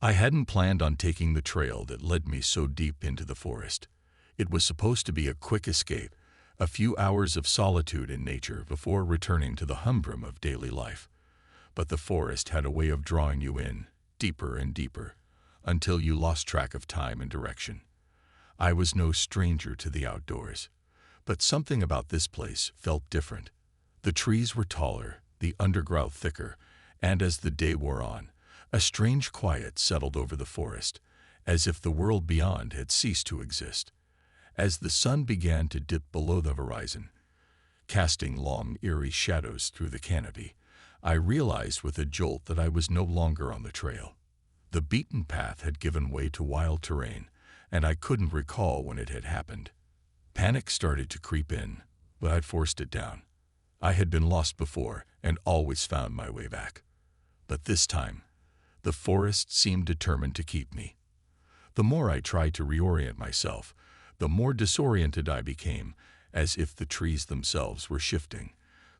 I hadn't planned on taking the trail that led me so deep into the forest. It was supposed to be a quick escape, a few hours of solitude in nature before returning to the humdrum of daily life. But the forest had a way of drawing you in, deeper and deeper, until you lost track of time and direction. I was no stranger to the outdoors, but something about this place felt different. The trees were taller, the undergrowth thicker, and as the day wore on, a strange quiet settled over the forest, as if the world beyond had ceased to exist. As the sun began to dip below the horizon, casting long, eerie shadows through the canopy, I realized with a jolt that I was no longer on the trail. The beaten path had given way to wild terrain, and I couldn't recall when it had happened. Panic started to creep in, but I'd forced it down. I had been lost before and always found my way back. But this time, the forest seemed determined to keep me. The more I tried to reorient myself, the more disoriented I became, as if the trees themselves were shifting,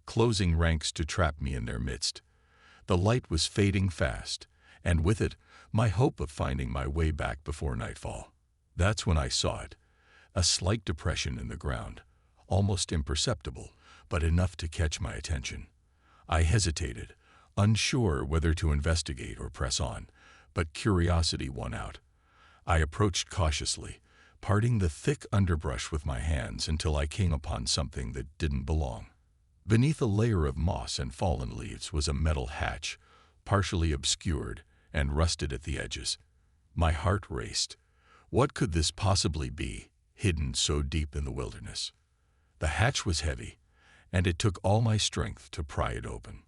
closing ranks to trap me in their midst. The light was fading fast, and with it, my hope of finding my way back before nightfall. That's when I saw it, a slight depression in the ground, almost imperceptible, but enough to catch my attention. I hesitated, unsure whether to investigate or press on, but curiosity won out. I approached cautiously, parting the thick underbrush with my hands until I came upon something that didn't belong. Beneath a layer of moss and fallen leaves was a metal hatch, partially obscured and rusted at the edges. My heart raced. What could this possibly be, hidden so deep in the wilderness? The hatch was heavy, and it took all my strength to pry it open.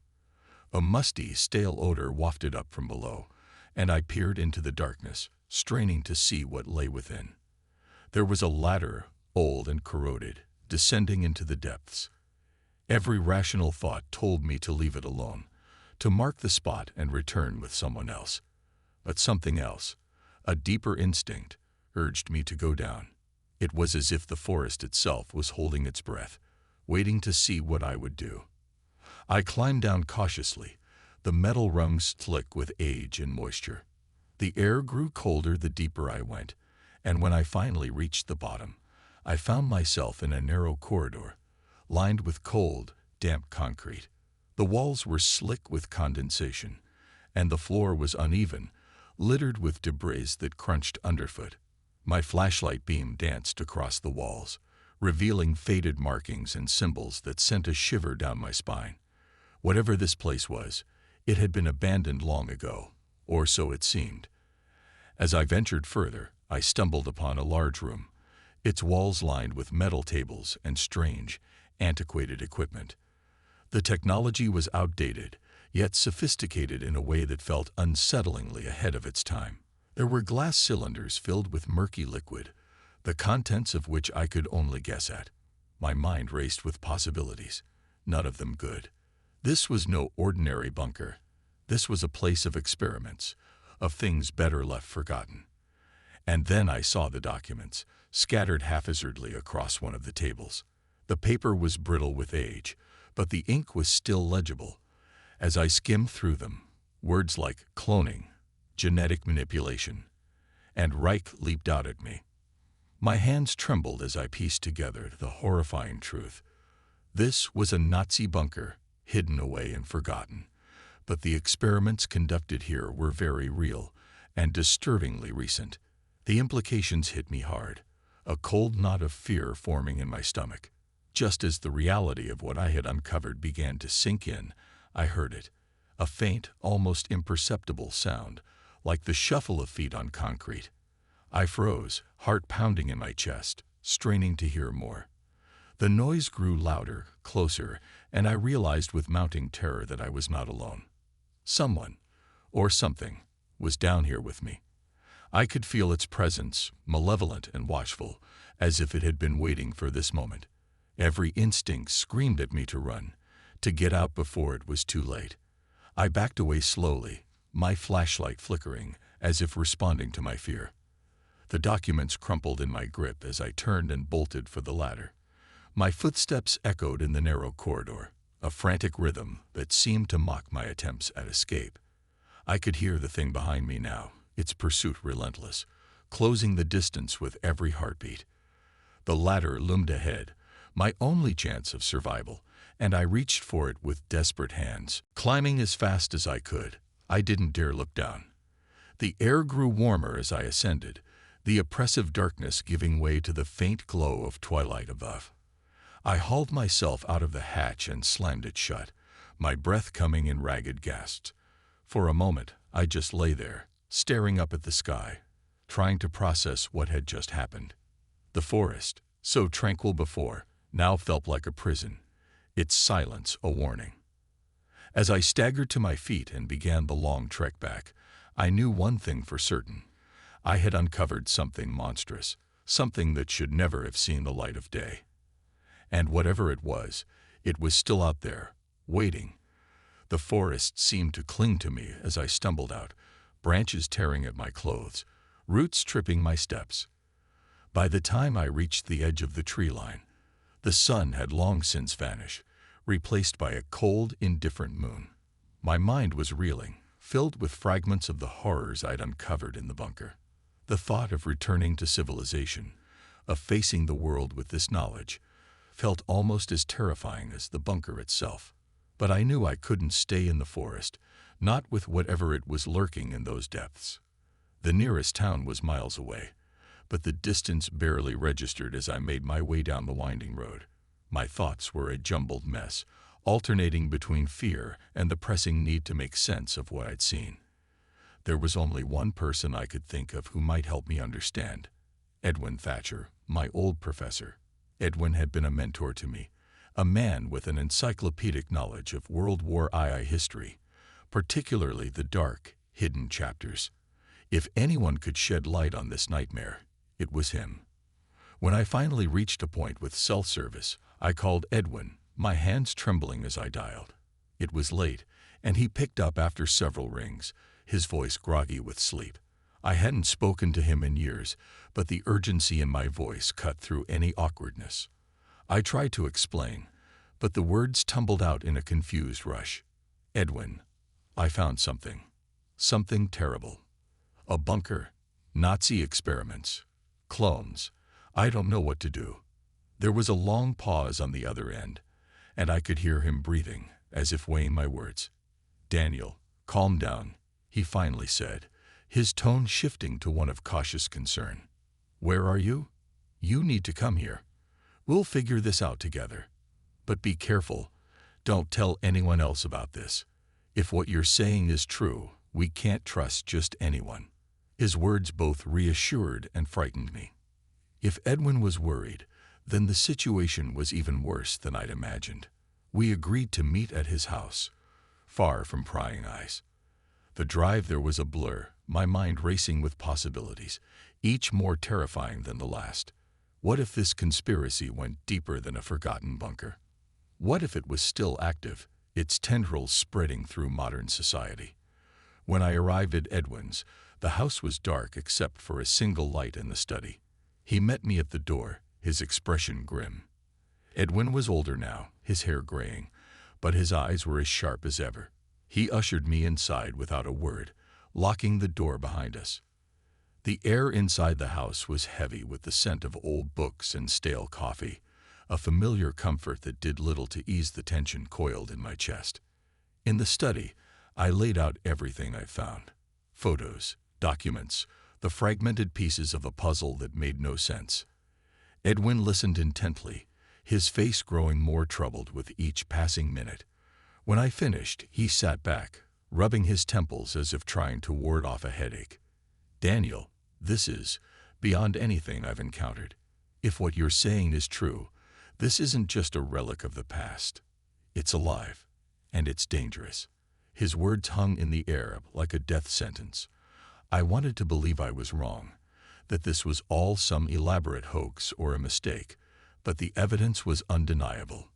A musty, stale odor wafted up from below, and I peered into the darkness, straining to see what lay within. There was a ladder, old and corroded, descending into the depths. Every rational thought told me to leave it alone, to mark the spot and return with someone else. But something else, a deeper instinct, urged me to go down. It was as if the forest itself was holding its breath, waiting to see what I would do. I climbed down cautiously, the metal rungs slick with age and moisture. The air grew colder the deeper I went, and when I finally reached the bottom, I found myself in a narrow corridor, lined with cold, damp concrete. The walls were slick with condensation, and the floor was uneven, littered with debris that crunched underfoot. My flashlight beam danced across the walls, revealing faded markings and symbols that sent a shiver down my spine. Whatever this place was, it had been abandoned long ago, or so it seemed. As I ventured further, I stumbled upon a large room, its walls lined with metal tables and strange, antiquated equipment. The technology was outdated, yet sophisticated in a way that felt unsettlingly ahead of its time. There were glass cylinders filled with murky liquid, the contents of which I could only guess at. My mind raced with possibilities, none of them good. This was no ordinary bunker. This was a place of experiments, of things better left forgotten. And then I saw the documents, scattered haphazardly across one of the tables. The paper was brittle with age, but the ink was still legible. As I skimmed through them, words like cloning, genetic manipulation, and Reich leaped out at me. My hands trembled as I pieced together the horrifying truth. This was a Nazi bunker, hidden away and forgotten, but the experiments conducted here were very real and disturbingly recent. The implications hit me hard, a cold knot of fear forming in my stomach. Just as the reality of what I had uncovered began to sink in, I heard it, a faint, almost imperceptible sound, like the shuffle of feet on concrete. I froze, heart pounding in my chest, straining to hear more. The noise grew louder, closer, and I realized with mounting terror that I was not alone. Someone, or something, was down here with me. I could feel its presence, malevolent and watchful, as if it had been waiting for this moment. Every instinct screamed at me to run, to get out before it was too late. I backed away slowly, my flashlight flickering, as if responding to my fear. The documents crumpled in my grip as I turned and bolted for the ladder. My footsteps echoed in the narrow corridor, a frantic rhythm that seemed to mock my attempts at escape. I could hear the thing behind me now, its pursuit relentless, closing the distance with every heartbeat. The ladder loomed ahead, my only chance of survival, and I reached for it with desperate hands, climbing as fast as I could. I didn't dare look down. The air grew warmer as I ascended, the oppressive darkness giving way to the faint glow of twilight above. I hauled myself out of the hatch and slammed it shut, my breath coming in ragged gasps. For a moment, I just lay there, staring up at the sky, trying to process what had just happened. The forest, so tranquil before, now felt like a prison, its silence a warning. As I staggered to my feet and began the long trek back, I knew one thing for certain. I had uncovered something monstrous, something that should never have seen the light of day. And whatever it was still out there, waiting. The forest seemed to cling to me as I stumbled out, branches tearing at my clothes, roots tripping my steps. By the time I reached the edge of the tree line, the sun had long since vanished, replaced by a cold, indifferent moon. My mind was reeling, filled with fragments of the horrors I'd uncovered in the bunker. The thought of returning to civilization, of facing the world with this knowledge, felt almost as terrifying as the bunker itself. But I knew I couldn't stay in the forest, not with whatever it was lurking in those depths. The nearest town was miles away, but the distance barely registered as I made my way down the winding road. My thoughts were a jumbled mess, alternating between fear and the pressing need to make sense of what I'd seen. There was only one person I could think of who might help me understand: Edwin Thatcher, my old professor. Edwin had been a mentor to me, a man with an encyclopedic knowledge of World War II history, particularly the dark, hidden chapters. If anyone could shed light on this nightmare, it was him. When I finally reached a point with self-service, I called Edwin, my hands trembling as I dialed. It was late, and he picked up after several rings, his voice groggy with sleep. I hadn't spoken to him in years, but the urgency in my voice cut through any awkwardness. I tried to explain, but the words tumbled out in a confused rush. Edwin, I found something. Something terrible. A bunker. Nazi experiments. Clones. I don't know what to do. There was a long pause on the other end, and I could hear him breathing, as if weighing my words. Daniel, calm down, he finally said, his tone shifting to one of cautious concern. Where are you? You need to come here. We'll figure this out together. But be careful. Don't tell anyone else about this. If what you're saying is true, we can't trust just anyone. His words both reassured and frightened me. If Edwin was worried, then the situation was even worse than I'd imagined. We agreed to meet at his house, far from prying eyes. The drive there was a blur, my mind racing with possibilities, each more terrifying than the last. What if this conspiracy went deeper than a forgotten bunker? What if it was still active, its tendrils spreading through modern society? When I arrived at Edwin's, the house was dark except for a single light in the study. He met me at the door, his expression grim. Edwin was older now, his hair graying, but his eyes were as sharp as ever. He ushered me inside without a word, locking the door behind us. The air inside the house was heavy with the scent of old books and stale coffee, a familiar comfort that did little to ease the tension coiled in my chest. In the study, I laid out everything I found: photos, documents, the fragmented pieces of a puzzle that made no sense. Edwin listened intently, his face growing more troubled with each passing minute. When I finished, he sat back, rubbing his temples as if trying to ward off a headache. Daniel, this is beyond anything I've encountered. If what you're saying is true, this isn't just a relic of the past. It's alive, and it's dangerous. His words hung in the air like a death sentence. I wanted to believe I was wrong, that this was all some elaborate hoax or a mistake, but the evidence was undeniable.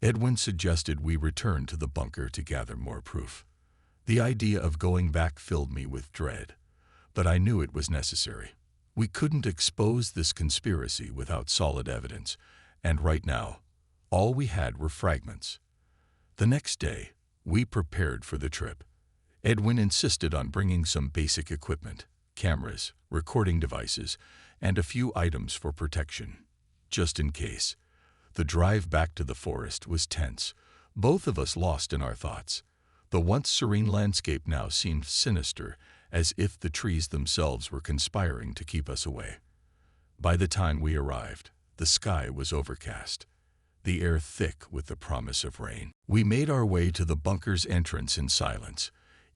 Edwin suggested we return to the bunker to gather more proof. The idea of going back filled me with dread, but I knew it was necessary. We couldn't expose this conspiracy without solid evidence, and right now, all we had were fragments. The next day, we prepared for the trip. Edwin insisted on bringing some basic equipment: cameras, recording devices, and a few items for protection, just in case. The drive back to the forest was tense, both of us lost in our thoughts. The once serene landscape now seemed sinister, as if the trees themselves were conspiring to keep us away. By the time we arrived, the sky was overcast, the air thick with the promise of rain. We made our way to the bunker's entrance in silence,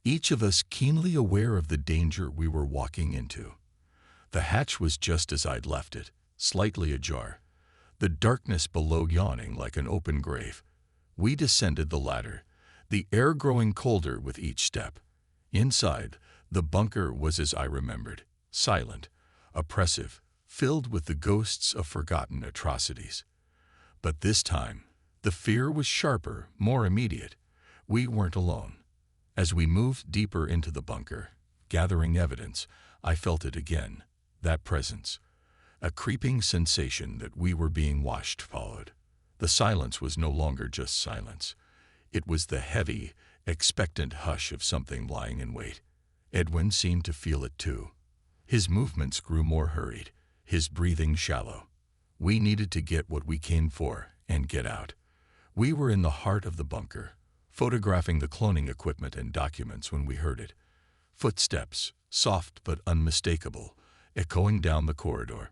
each of us keenly aware of the danger we were walking into. The hatch was just as I'd left it, slightly ajar, the darkness below yawning like an open grave. We descended the ladder, the air growing colder with each step. Inside, the bunker was as I remembered, silent, oppressive, filled with the ghosts of forgotten atrocities. But this time, the fear was sharper, more immediate. We weren't alone. As we moved deeper into the bunker, gathering evidence, I felt it again, that presence. A creeping sensation that we were being watched followed. The silence was no longer just silence. It was the heavy, expectant hush of something lying in wait. Edwin seemed to feel it too. His movements grew more hurried, his breathing shallow. We needed to get what we came for and get out. We were in the heart of the bunker, photographing the cloning equipment and documents when we heard it. Footsteps, soft but unmistakable, echoing down the corridor.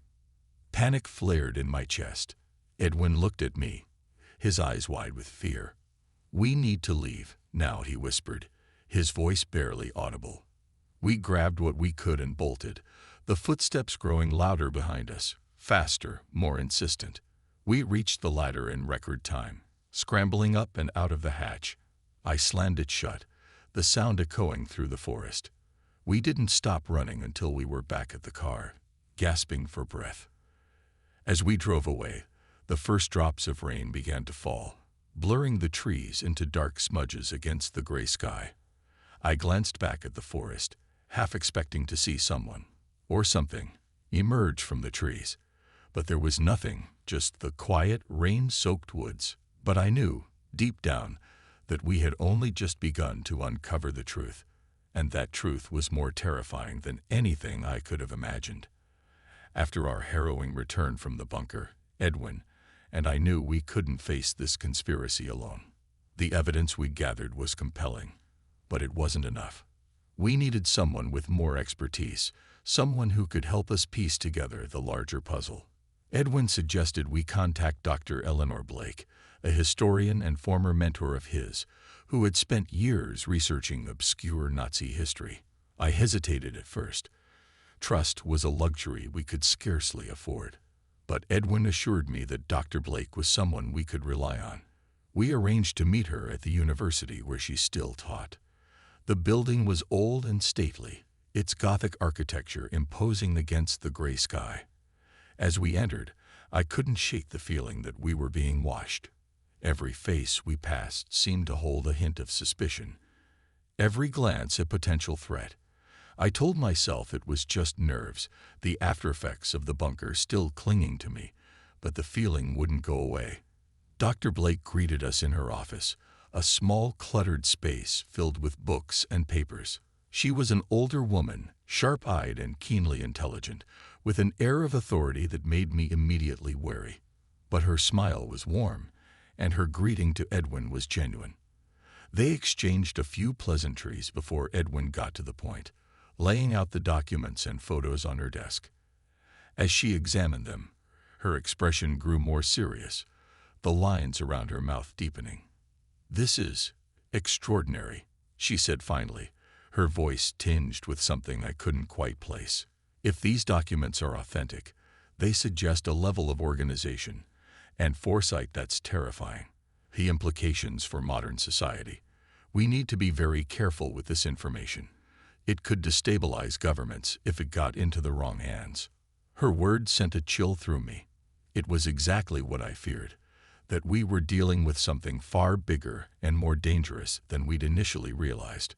Panic flared in my chest. Edwin looked at me, his eyes wide with fear. "We need to leave now," he whispered, his voice barely audible. We grabbed what we could and bolted, the footsteps growing louder behind us, faster, more insistent. We reached the ladder in record time, scrambling up and out of the hatch. I slammed it shut, the sound echoing through the forest. We didn't stop running until we were back at the car, gasping for breath. As we drove away, the first drops of rain began to fall, blurring the trees into dark smudges against the gray sky. I glanced back at the forest, half expecting to see someone, or something, emerge from the trees. But there was nothing, just the quiet, rain-soaked woods. But I knew, deep down, that we had only just begun to uncover the truth, and that truth was more terrifying than anything I could have imagined. After our harrowing return from the bunker, Edwin and I knew we couldn't face this conspiracy alone. The evidence we gathered was compelling, but it wasn't enough. We needed someone with more expertise, someone who could help us piece together the larger puzzle. Edwin suggested we contact Dr. Eleanor Blake, a historian and former mentor of his, who had spent years researching obscure Nazi history. I hesitated at first. Trust was a luxury we could scarcely afford. But Edwin assured me that Dr. Blake was someone we could rely on. We arranged to meet her at the university where she still taught. The building was old and stately, its Gothic architecture imposing against the gray sky. As we entered, I couldn't shake the feeling that we were being watched. Every face we passed seemed to hold a hint of suspicion, every glance a potential threat. I told myself it was just nerves, the aftereffects of the bunker still clinging to me, but the feeling wouldn't go away. Dr. Blake greeted us in her office, a small, cluttered space filled with books and papers. She was an older woman, sharp-eyed and keenly intelligent, with an air of authority that made me immediately wary. But her smile was warm, and her greeting to Edwin was genuine. They exchanged a few pleasantries before Edwin got to the point, laying out the documents and photos on her desk. As she examined them, her expression grew more serious, the lines around her mouth deepening. "This is extraordinary," she said finally, her voice tinged with something I couldn't quite place. "If these documents are authentic, they suggest a level of organization and foresight that's terrifying. The implications for modern society. We need to be very careful with this information. It could destabilize governments if it got into the wrong hands." Her words sent a chill through me. It was exactly what I feared, that we were dealing with something far bigger and more dangerous than we'd initially realized.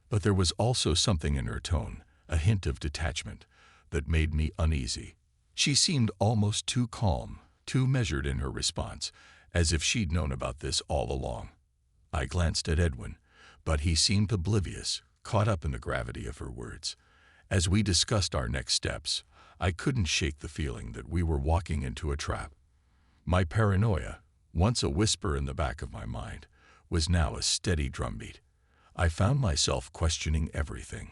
But there was also something in her tone, a hint of detachment, that made me uneasy. She seemed almost too calm, too measured in her response, as if she'd known about this all along. I glanced at Edwin, but he seemed oblivious, caught up in the gravity of her words. As we discussed our next steps, I couldn't shake the feeling that we were walking into a trap. My paranoia, once a whisper in the back of my mind, was now a steady drumbeat. I found myself questioning everything.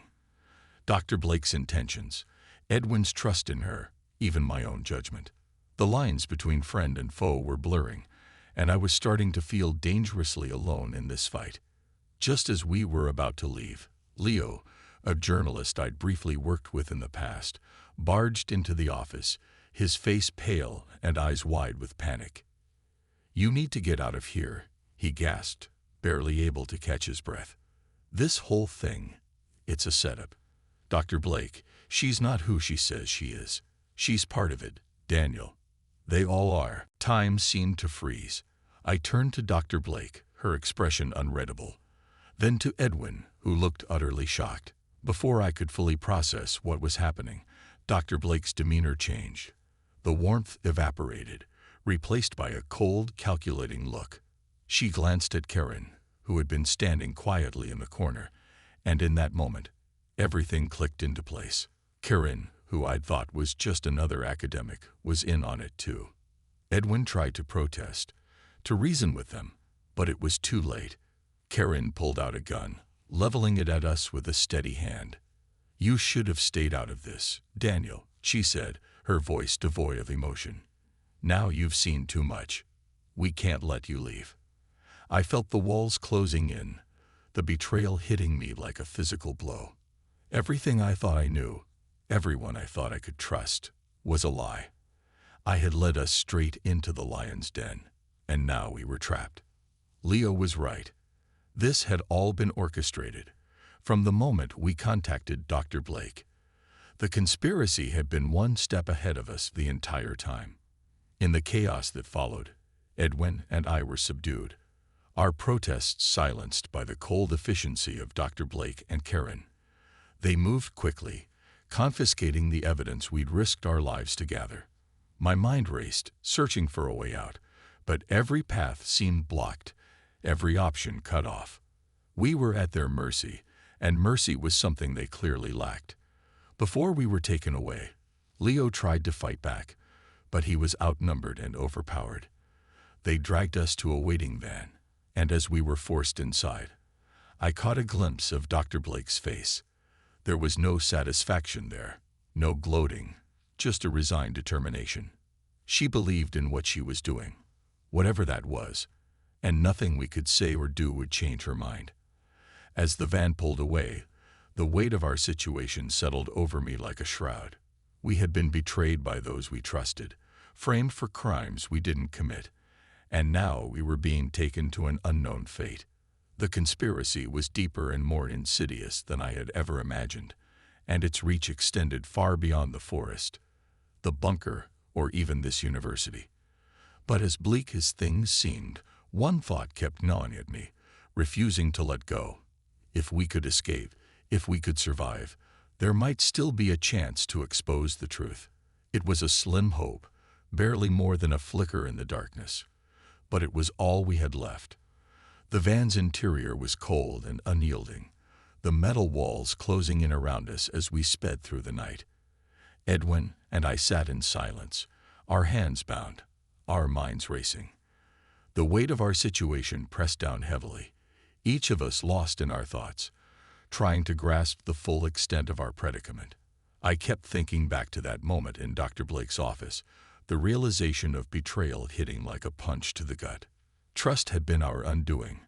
Dr. Blake's intentions, Edwin's trust in her, even my own judgment. The lines between friend and foe were blurring, and I was starting to feel dangerously alone in this fight. Just as we were about to leave, Leo, a journalist I'd briefly worked with in the past, barged into the office, his face pale and eyes wide with panic. "You need to get out of here," he gasped, barely able to catch his breath. "This whole thing, it's a setup. Dr. Blake, she's not who she says she is. She's part of it, Daniel. They all are." Time seemed to freeze. I turned to Dr. Blake, her expression unreadable. Then to Edwin, who looked utterly shocked. Before I could fully process what was happening, Dr. Blake's demeanor changed. The warmth evaporated, replaced by a cold, calculating look. She glanced at Karen, who had been standing quietly in the corner, and in that moment, everything clicked into place. Karen, who I'd thought was just another academic, was in on it too. Edwin tried to protest, to reason with them, but it was too late. Karen pulled out a gun, leveling it at us with a steady hand. "You should have stayed out of this, Daniel," she said, her voice devoid of emotion. "Now you've seen too much. We can't let you leave." I felt the walls closing in, the betrayal hitting me like a physical blow. Everything I thought I knew, everyone I thought I could trust, was a lie. I had led us straight into the lion's den, and now we were trapped. Leo was right. This had all been orchestrated, from the moment we contacted Dr. Blake. The conspiracy had been one step ahead of us the entire time. In the chaos that followed, Edwin and I were subdued, our protests silenced by the cold efficiency of Dr. Blake and Karen. They moved quickly, confiscating the evidence we'd risked our lives to gather. My mind raced, searching for a way out, but every path seemed blocked, every option cut off. We were at their mercy, and mercy was something they clearly lacked. Before we were taken away, Leo tried to fight back, but he was outnumbered and overpowered. They dragged us to a waiting van, and as we were forced inside, I caught a glimpse of Dr. Blake's face. There was no satisfaction there, no gloating, just a resigned determination. She believed in what she was doing, whatever that was, and nothing we could say or do would change her mind. As the van pulled away, the weight of our situation settled over me like a shroud. We had been betrayed by those we trusted, framed for crimes we didn't commit, and now we were being taken to an unknown fate. The conspiracy was deeper and more insidious than I had ever imagined, and its reach extended far beyond the forest, the bunker, or even this university. But as bleak as things seemed, one thought kept gnawing at me, refusing to let go. If we could escape, if we could survive, there might still be a chance to expose the truth. It was a slim hope, barely more than a flicker in the darkness, but it was all we had left. The van's interior was cold and unyielding, the metal walls closing in around us as we sped through the night. Edwin and I sat in silence, our hands bound, our minds racing. The weight of our situation pressed down heavily, each of us lost in our thoughts, trying to grasp the full extent of our predicament. I kept thinking back to that moment in Dr. Blake's office, the realization of betrayal hitting like a punch to the gut. Trust had been our undoing,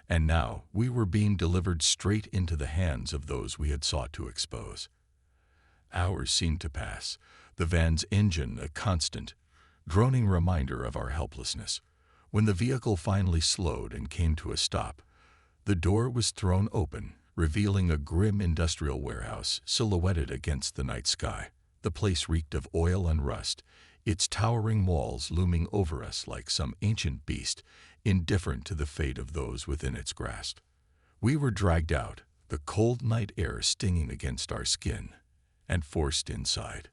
and now we were being delivered straight into the hands of those we had sought to expose. Hours seemed to pass, the van's engine a constant, droning reminder of our helplessness. When the vehicle finally slowed and came to a stop, the door was thrown open, revealing a grim industrial warehouse silhouetted against the night sky. The place reeked of oil and rust, its towering walls looming over us like some ancient beast, indifferent to the fate of those within its grasp. We were dragged out, the cold night air stinging against our skin, and forced inside.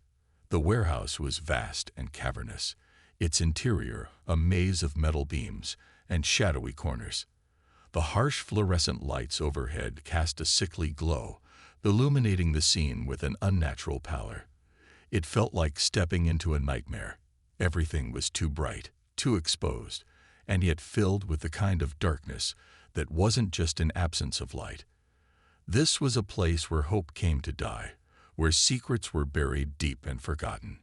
The warehouse was vast and cavernous, its interior a maze of metal beams and shadowy corners. The harsh fluorescent lights overhead cast a sickly glow, illuminating the scene with an unnatural pallor. It felt like stepping into a nightmare. Everything was too bright, too exposed, and yet filled with the kind of darkness that wasn't just an absence of light. This was a place where hope came to die, where secrets were buried deep and forgotten.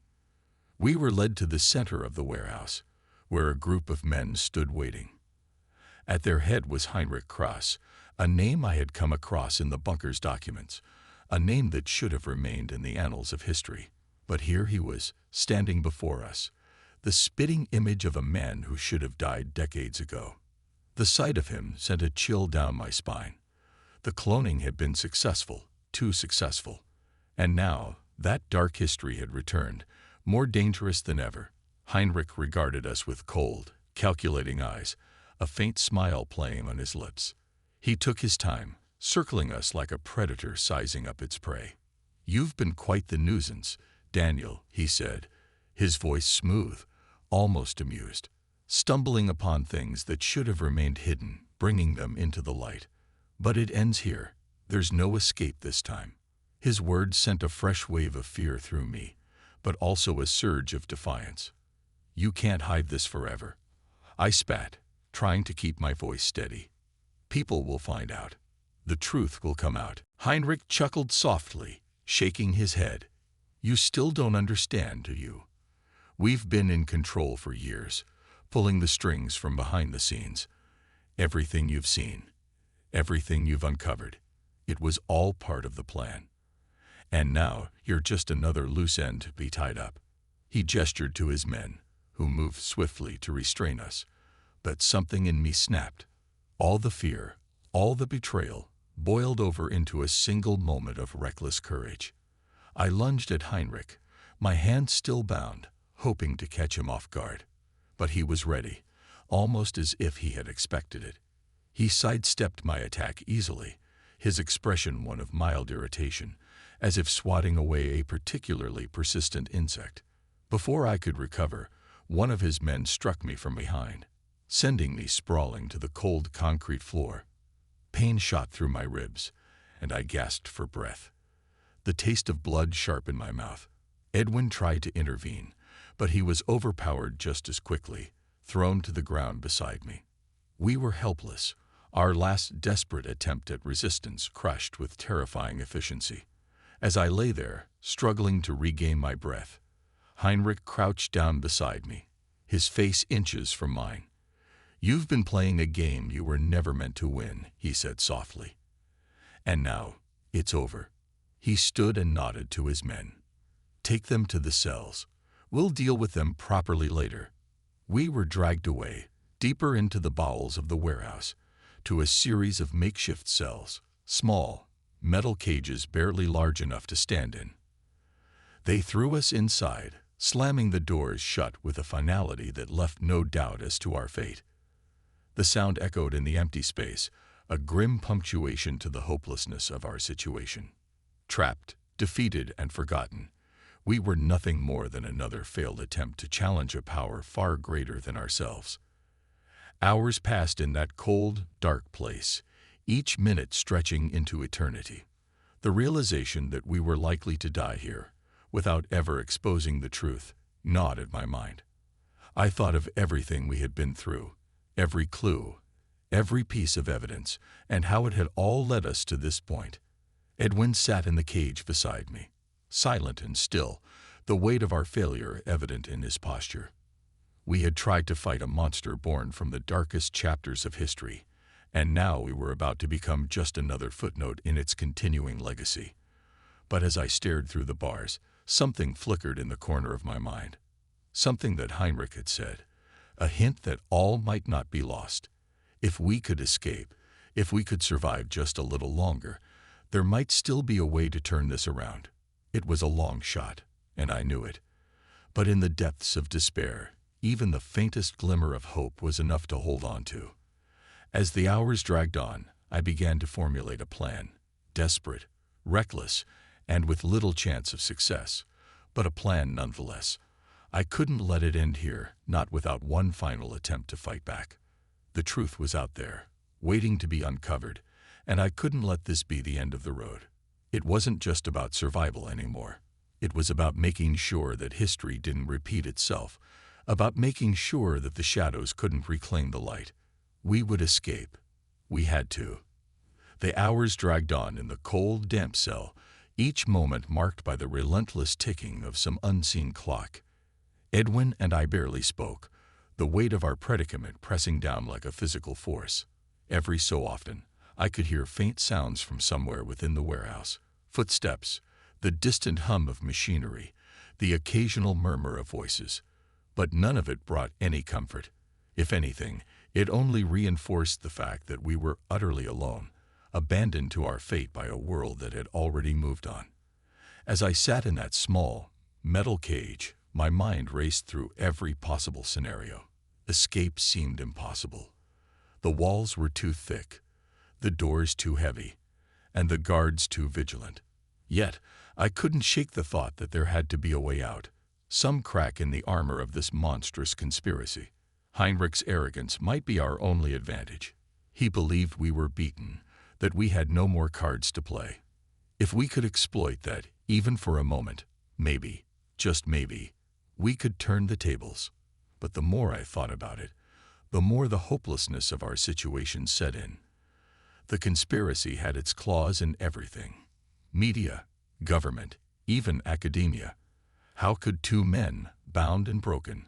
We were led to the center of the warehouse, where a group of men stood waiting. At their head was Heinrich Kraus, a name I had come across in the bunker's documents, a name that should have remained in the annals of history. But here he was, standing before us, the spitting image of a man who should have died decades ago. The sight of him sent a chill down my spine. The cloning had been successful, too successful. And now, that dark history had returned, more dangerous than ever. Heinrich regarded us with cold, calculating eyes, a faint smile playing on his lips. He took his time, circling us like a predator sizing up its prey. "You've been quite the nuisance, Daniel," he said, his voice smooth, almost amused, stumbling upon things that should have remained hidden, bringing them into the light. "But it ends here. There's no escape this time." His words sent a fresh wave of fear through me, but also a surge of defiance. "You can't hide this forever," I spat, trying to keep my voice steady. "People will find out. The truth will come out." Heinrich chuckled softly, shaking his head. "You still don't understand, do you? We've been in control for years, pulling the strings from behind the scenes. Everything you've seen, everything you've uncovered, it was all part of the plan. And now you're just another loose end to be tied up." He gestured to his men, who moved swiftly to restrain us. But something in me snapped. All the fear, all the betrayal, boiled over into a single moment of reckless courage. I lunged at Heinrich, my hand still bound, hoping to catch him off guard. But he was ready, almost as if he had expected it. He sidestepped my attack easily, his expression one of mild irritation, as if swatting away a particularly persistent insect. Before I could recover, one of his men struck me from behind, sending me sprawling to the cold concrete floor. Pain shot through my ribs, and I gasped for breath. The taste of blood sharp in my mouth. Edwin tried to intervene, but he was overpowered just as quickly, thrown to the ground beside me. We were helpless, our last desperate attempt at resistance crushed with terrifying efficiency. As I lay there, struggling to regain my breath, Heinrich crouched down beside me, his face inches from mine. "You've been playing a game you were never meant to win," he said softly. "And now, it's over." He stood and nodded to his men. "Take them to the cells. We'll deal with them properly later." We were dragged away, deeper into the bowels of the warehouse, to a series of makeshift cells, small, metal cages barely large enough to stand in. They threw us inside, slamming the doors shut with a finality that left no doubt as to our fate. The sound echoed in the empty space, a grim punctuation to the hopelessness of our situation. Trapped, defeated, and forgotten, we were nothing more than another failed attempt to challenge a power far greater than ourselves. Hours passed in that cold, dark place, each minute stretching into eternity. The realization that we were likely to die here, without ever exposing the truth, gnawed at my mind. I thought of everything we had been through, every clue, every piece of evidence, and how it had all led us to this point. Edwin sat in the cage beside me, silent and still, the weight of our failure evident in his posture. We had tried to fight a monster born from the darkest chapters of history, and now we were about to become just another footnote in its continuing legacy. But as I stared through the bars, something flickered in the corner of my mind. Something that Heinrich had said, a hint that all might not be lost. If we could escape, if we could survive just a little longer, there might still be a way to turn this around. It was a long shot, and I knew it. But in the depths of despair, even the faintest glimmer of hope was enough to hold on to. As the hours dragged on, I began to formulate a plan, desperate, reckless, and with little chance of success, but a plan nonetheless. I couldn't let it end here, not without one final attempt to fight back. The truth was out there, waiting to be uncovered, and I couldn't let this be the end of the road. It wasn't just about survival anymore. It was about making sure that history didn't repeat itself, about making sure that the shadows couldn't reclaim the light. We would escape. We had to. The hours dragged on in the cold, damp cell, each moment marked by the relentless ticking of some unseen clock. Edwin and I barely spoke, the weight of our predicament pressing down like a physical force. Every so often, I could hear faint sounds from somewhere within the warehouse. Footsteps, the distant hum of machinery, the occasional murmur of voices. But none of it brought any comfort. If anything, it only reinforced the fact that we were utterly alone, abandoned to our fate by a world that had already moved on. As I sat in that small, metal cage, my mind raced through every possible scenario. Escape seemed impossible. The walls were too thick, the doors too heavy, and the guards too vigilant. Yet, I couldn't shake the thought that there had to be a way out, some crack in the armor of this monstrous conspiracy. Heinrich's arrogance might be our only advantage. He believed we were beaten, that we had no more cards to play. If we could exploit that, even for a moment, maybe, just maybe, we could turn the tables. But the more I thought about it, the more the hopelessness of our situation set in. The conspiracy had its claws in everything. Media, government, even academia. How could two men, bound and broken,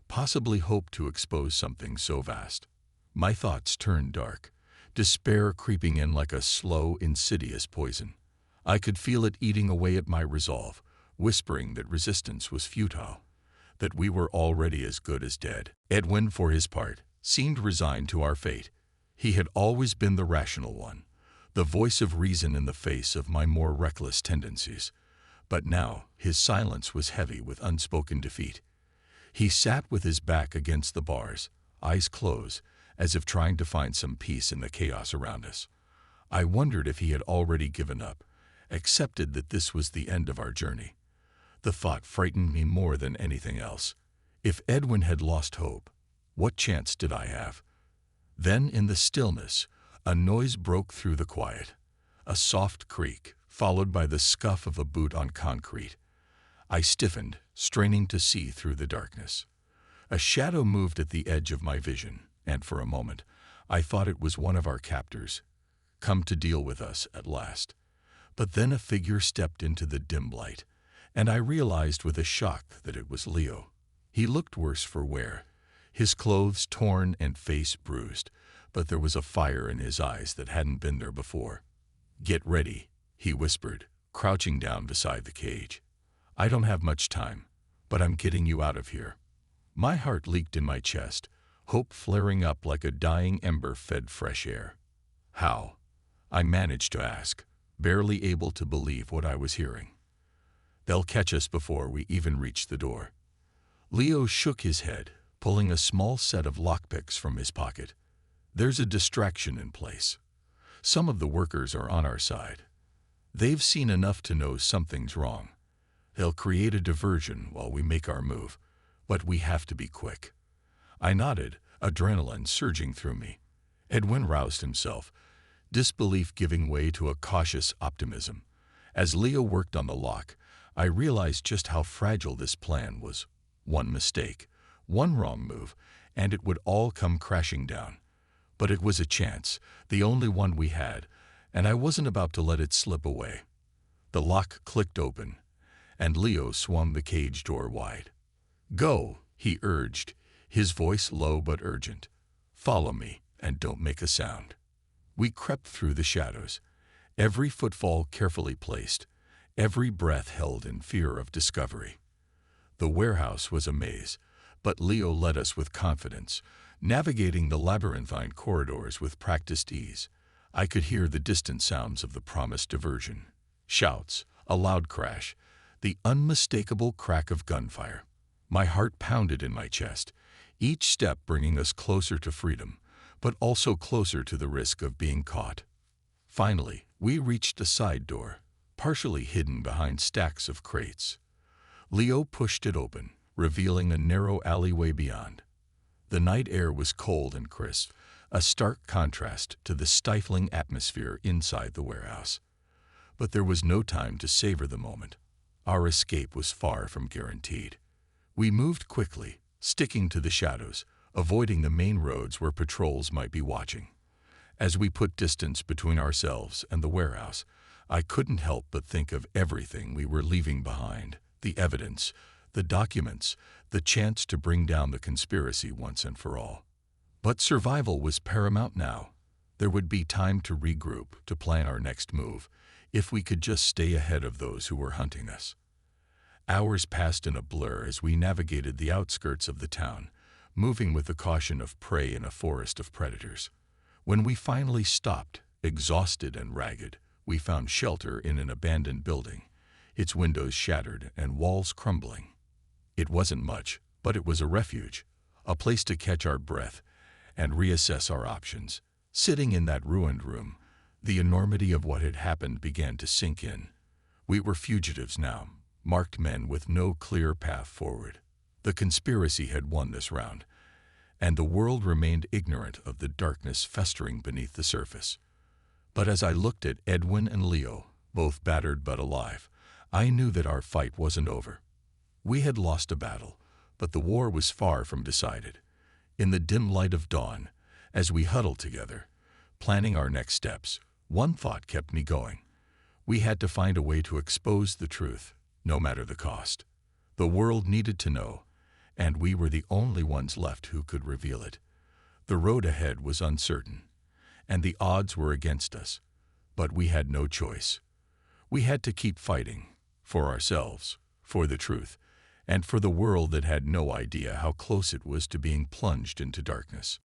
possibly hope to expose something so vast? My thoughts turned dark, despair creeping in like a slow, insidious poison. I could feel it eating away at my resolve, whispering that resistance was futile, that we were already as good as dead. Edwin, for his part, seemed resigned to our fate. He had always been the rational one, the voice of reason in the face of my more reckless tendencies. But now his silence was heavy with unspoken defeat. He sat with his back against the bars, eyes closed, as if trying to find some peace in the chaos around us. I wondered if he had already given up, accepted that this was the end of our journey. The thought frightened me more than anything else. If Edwin had lost hope, what chance did I have? Then, in the stillness, a noise broke through the quiet. A soft creak, followed by the scuff of a boot on concrete. I stiffened, straining to see through the darkness. A shadow moved at the edge of my vision, and for a moment, I thought it was one of our captors, come to deal with us at last. But then a figure stepped into the dim light, and I realized with a shock that it was Leo. He looked worse for wear, his clothes torn and face bruised, but there was a fire in his eyes that hadn't been there before. "Get ready," he whispered, crouching down beside the cage. "I don't have much time, but I'm getting you out of here." My heart leaked in my chest, hope flaring up like a dying ember fed fresh air. "How?" I managed to ask, barely able to believe what I was hearing. "They'll catch us before we even reach the door." Leo shook his head, pulling a small set of lockpicks from his pocket. "There's a distraction in place. Some of the workers are on our side. They've seen enough to know something's wrong. They'll create a diversion while we make our move, but we have to be quick." I nodded, adrenaline surging through me. Edwin roused himself, disbelief giving way to a cautious optimism. As Leo worked on the lock, I realized just how fragile this plan was. One mistake, one wrong move, and it would all come crashing down. But it was a chance, the only one we had, and I wasn't about to let it slip away. The lock clicked open, and Leo swung the cage door wide. "Go," he urged, his voice low but urgent. "Follow me, and don't make a sound." We crept through the shadows, every footfall carefully placed, every breath held in fear of discovery. The warehouse was a maze, but Leo led us with confidence, navigating the labyrinthine corridors with practiced ease. I could hear the distant sounds of the promised diversion. Shouts, a loud crash, the unmistakable crack of gunfire. My heart pounded in my chest, each step bringing us closer to freedom, but also closer to the risk of being caught. Finally, we reached a side door, partially hidden behind stacks of crates. Leo pushed it open, revealing a narrow alleyway beyond. The night air was cold and crisp, a stark contrast to the stifling atmosphere inside the warehouse. But there was no time to savor the moment. Our escape was far from guaranteed. We moved quickly, sticking to the shadows, avoiding the main roads where patrols might be watching. As we put distance between ourselves and the warehouse, I couldn't help but think of everything we were leaving behind: the evidence, the documents, the chance to bring down the conspiracy once and for all. But survival was paramount now. There would be time to regroup, to plan our next move, if we could just stay ahead of those who were hunting us. Hours passed in a blur as we navigated the outskirts of the town, moving with the caution of prey in a forest of predators. When we finally stopped, exhausted and ragged, we found shelter in an abandoned building, its windows shattered and walls crumbling. It wasn't much, but it was a refuge, a place to catch our breath and reassess our options. Sitting in that ruined room, the enormity of what had happened began to sink in. We were fugitives now, marked men with no clear path forward. The conspiracy had won this round, and the world remained ignorant of the darkness festering beneath the surface. But as I looked at Edwin and Leo, both battered but alive, I knew that our fight wasn't over. We had lost a battle, but the war was far from decided. In the dim light of dawn, as we huddled together, planning our next steps, one thought kept me going. We had to find a way to expose the truth, no matter the cost. The world needed to know, and we were the only ones left who could reveal it. The road ahead was uncertain, and the odds were against us, but we had no choice. We had to keep fighting, for ourselves, for the truth, and for the world that had no idea how close it was to being plunged into darkness.